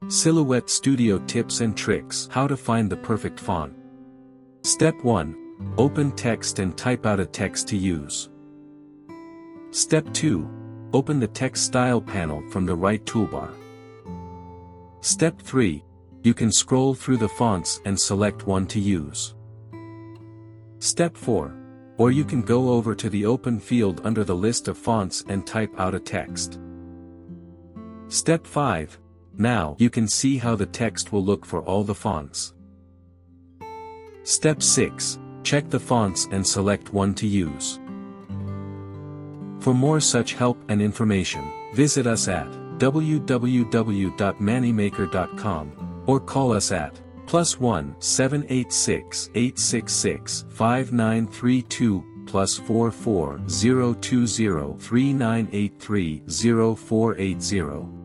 Silhouette Studio Tips and Tricks. How to find the perfect font. Step 1. Open text and type out a text to use. Step 2. Open the text style panel from the right toolbar. Step 3. You can scroll through the fonts and select one to use. Step 4. Or you can go over to the open field under the list of fonts and type out a text. Step 5. Now you can see how the text will look for all the fonts. Step 6. Check the fonts and select one to use. For more such help and information, visit us at www.manimaker.com or call us at +1 786 866 5932 +44 020 3983 0480.